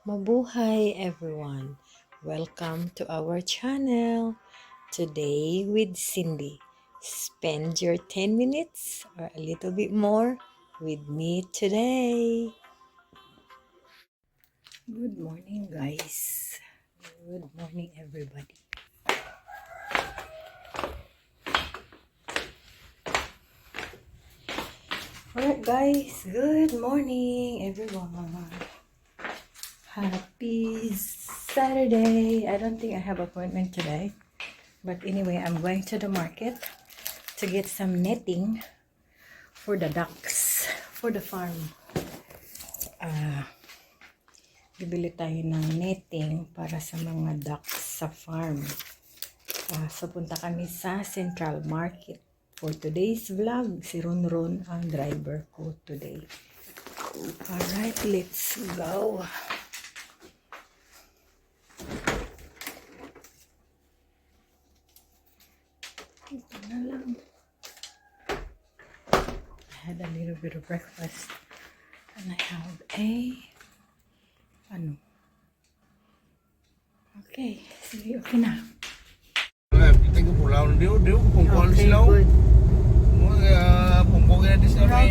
Mabuhay everyone! Welcome to our channel. Today with Cindy. Spend your 10 minutes or a little bit more with me today. Good morning guys. Good morning everybody. Alright guys, good morning everyone. Happy Saturday. I don't think I have appointment today. But anyway, I'm going to the market to get some netting for the ducks, for the farm. Bibili tayo ng netting para sa mga ducks sa farm. So punta kami sa Central Market. For today's vlog, si Ronron ang driver ko today. Alright, let's go. Ito na lang. I had a little bit of breakfast. And I have okay, sige, okay na. Kita ke pulau dia kumpul Okay, silau. good. Kumpul dia di sana.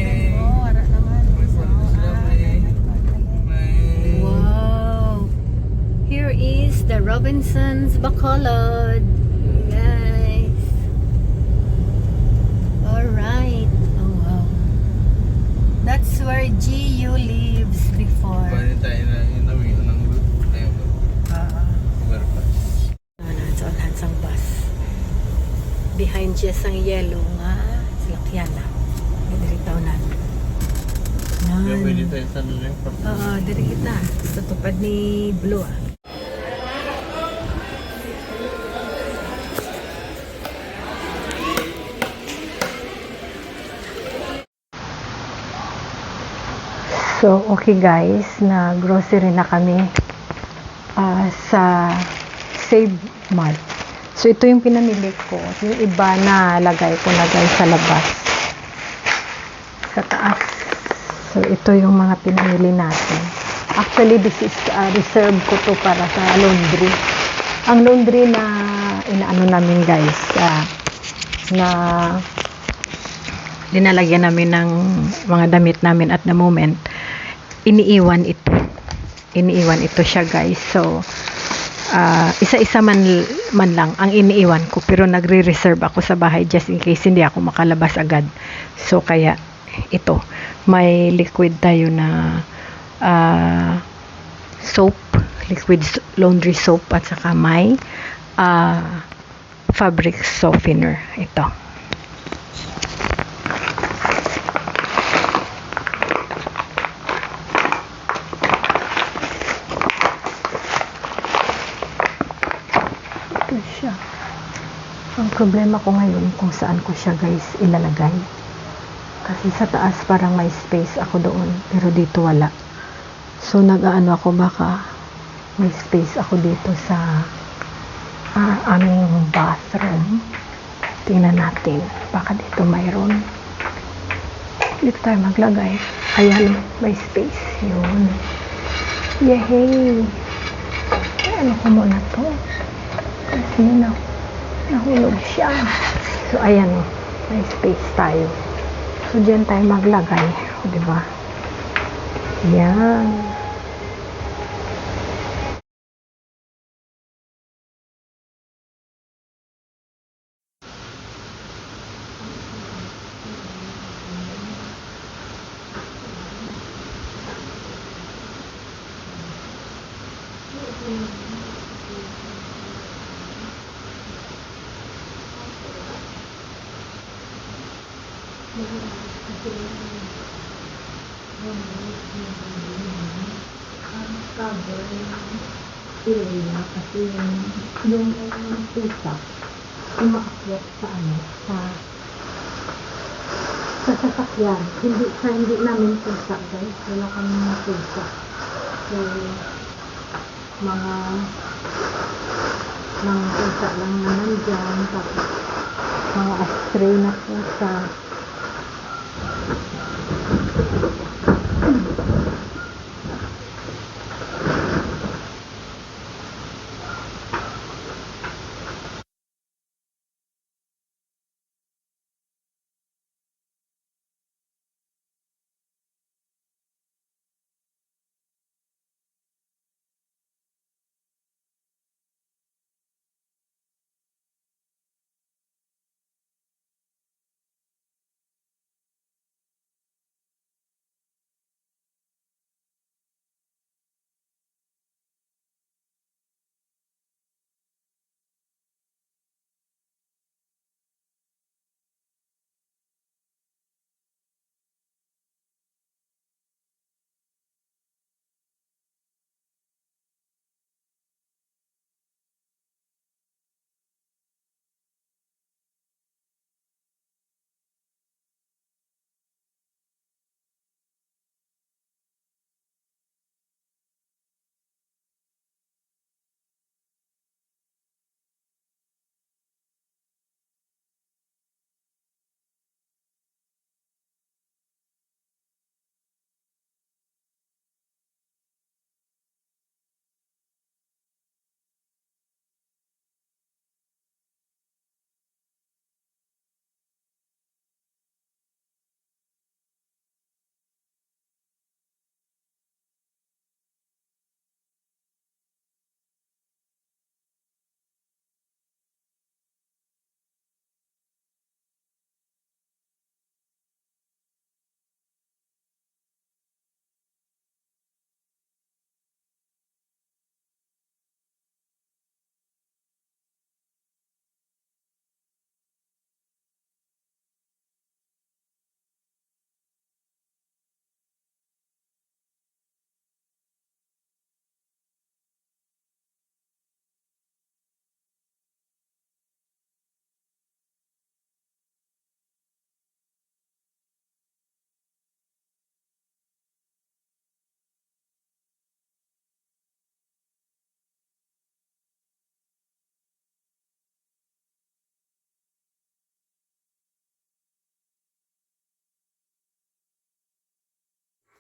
Wow! Here is the Robinsons Bacolod. Guys. Alright. Oh wow. That's where GU lives before. So, hansang bus. Behind siya sang yellow nga silakyan na. Diri taw na. Diri kita. Sa tupad ni Blue. So, okay guys, na grocery na kami sa Save Mart. So, ito yung pinamili ko. Yung iba na lagay ko na guys sa labas. Sa taas. So, ito yung mga pinamili natin. Actually, this is reserve ko to para sa laundry. Ang laundry na inaano namin guys, na dinalagyan namin ng mga damit namin at the moment, iniiwan ito siya guys. So isa-isa man lang ang iniiwan ko, pero nagre-reserve ako sa bahay just in case hindi ako makalabas agad. So kaya ito, may liquid tayo na soap, liquid laundry soap, at saka may fabric softener. Ito siya. Ang problema ko ngayon kung saan ko siya guys ilalagay, kasi sa taas parang may space ako doon, pero dito wala. So nag-aano ako, baka may space ako dito sa aming bathroom. Tingnan natin, baka dito mayroon. Dito tayo maglagay. Ayan, may space. Yun, yehey. Ano ko muna to kasi nahulog siya. So ayan, may space tayo. So dyan tayo maglagay, diba? Yan. Cover area kasi yung pusa umaakyat sa sa sasakyan. Hindi namin pusa guys, wala kami mga pusa. So mga pusa lang na nandyan, tapos mga stray na pusa.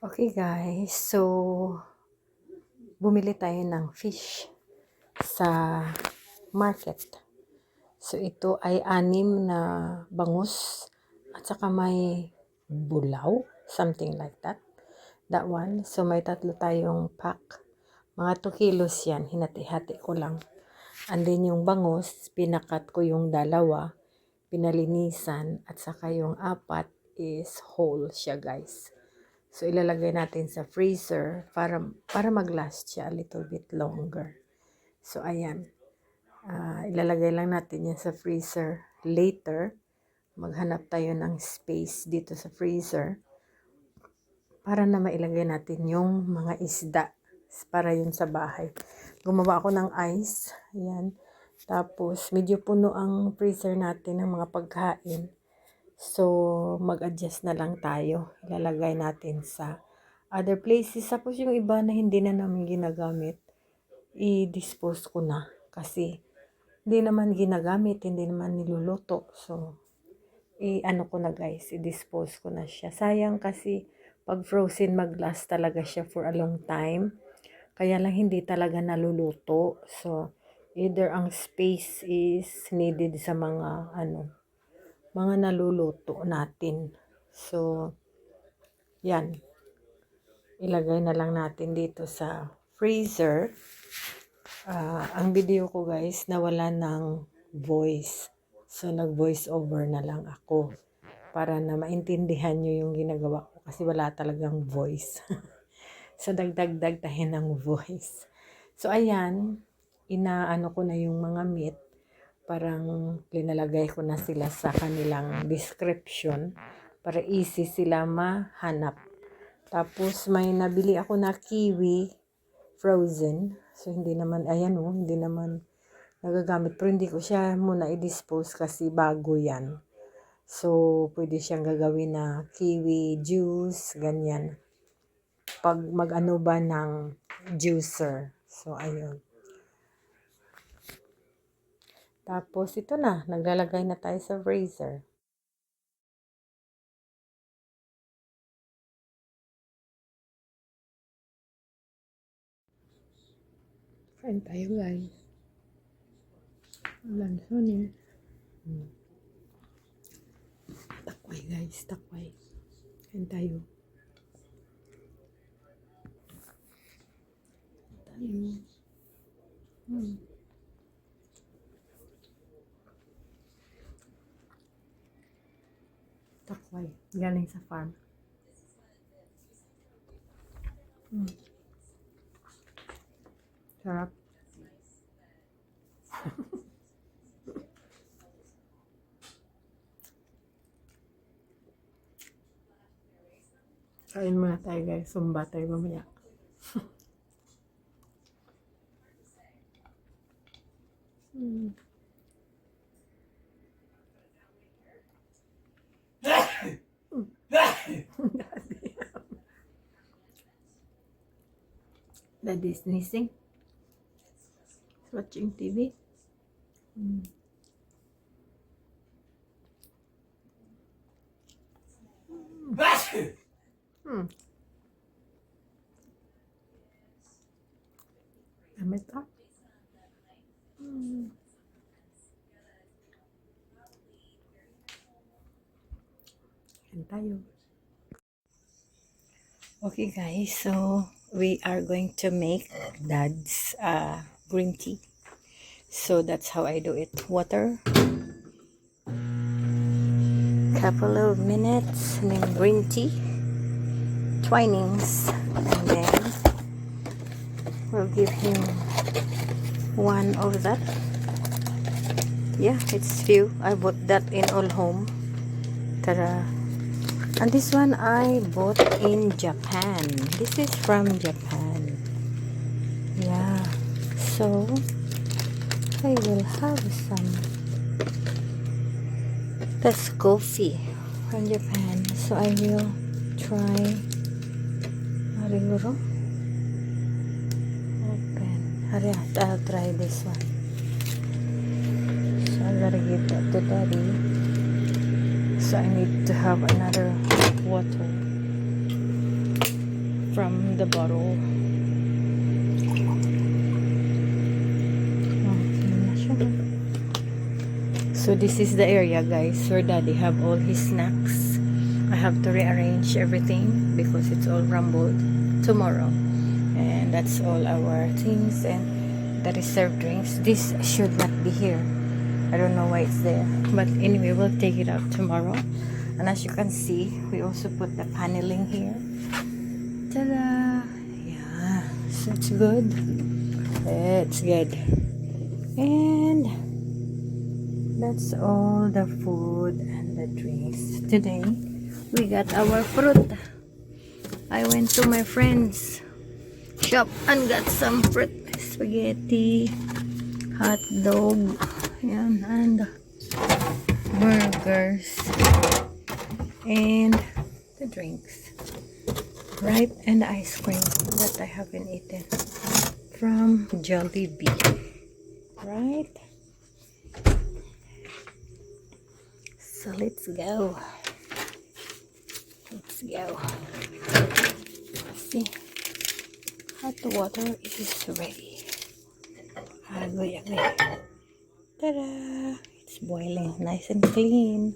Okay guys, so bumili tayo ng fish sa market. So ito ay 6 na bangus at saka may bulaw, something like that. That one. So may 3 tayong pack. Mga 2 kilos yan, hinati-hati ko lang. And then yung bangus, pinakat ko yung 2, pinalinisan, at saka yung 4 is whole siya guys. So, ilalagay natin sa freezer para mag-last siya a little bit longer. So, ayan. Ilalagay lang natin yan sa freezer. Later, maghanap tayo ng space dito sa freezer para na mailagay natin yung mga isda para yun sa bahay. Gumawa ako ng ice. Ayan. Tapos, medyo puno ang freezer natin ng mga pagkain. So, mag-adjust na lang tayo. Ilalagay natin sa other places. Tapos yung iba na hindi na namin ginagamit, i-dispose ko na. Kasi, hindi naman ginagamit, hindi naman niluluto. So, ano ko na guys, i-dispose ko na siya. Sayang kasi, pag frozen, mag-last talaga siya for a long time. Kaya lang hindi talaga naluluto. So, either ang space is needed sa mga mga naluluto natin. So, yan. Ilagay na lang natin dito sa freezer. Ang video ko guys, nawala ng voice. So, nag-voice over na lang ako. Para na maintindihan nyo yung ginagawa ko. Kasi wala talagang voice. So, dagdag tayo ng voice. So, ayan. Inaano ko na yung mga meat. Parang linalagay ko na sila sa kanilang description para easy sila mahanap. Tapos may nabili ako na kiwi frozen. So hindi naman, ayan hindi naman nagagamit. Pero hindi ko siya muna i-dispose kasi bago yan. So pwede siyang gagawin na kiwi juice, ganyan. Pag mag-ano ba ng juicer. So ayun. Tapos, ito na. Naglalagay na tayo sa freezer. Kain tayo, guys. Lanson eh. Takway, guys. Takway. Kain tayo. Takway. Galing sa farm. Sarap. Kain muna tayo guys. Sumba tayo mamaya. Daddy is sneezing. He's watching TV. Damit up. Kain tayo. Okay guys, so we are going to make Dad's green tea. So that's how I do it. Water. Couple of minutes and then green tea. Twinings. And then we'll give him one of that. Yeah, it's few. I bought that in All Home. Tara. And this one I bought in Japan. This is from Japan. Yeah. So, I will have some. That's coffee from Japan. So, I will try. Mariguro. Open. I'll try this one. So, I gotta give that to Daddy. So I need to have another water. from the bottle. So this is the area, guys, where Daddy have all his snacks. I have to rearrange everything because it's all rumbled tomorrow. And that's all our things and the reserved drinks. This should not be here. I don't know why it's there. But anyway, we'll take it out tomorrow. And as you can see, we also put the paneling here. Ta-da! Yeah, so it's good. It's good. And that's all the food and the drinks. Today, we got our fruit. I went to my friend's shop and got some fruit. Spaghetti, hot dog, yan, and burgers. And the drinks. Right? And the ice cream that I haven't eaten from Jollibee. Right? So let's go. Let's go. See, hot water is ready. Agoy, agoy. Ta-da! It's boiling, nice and clean.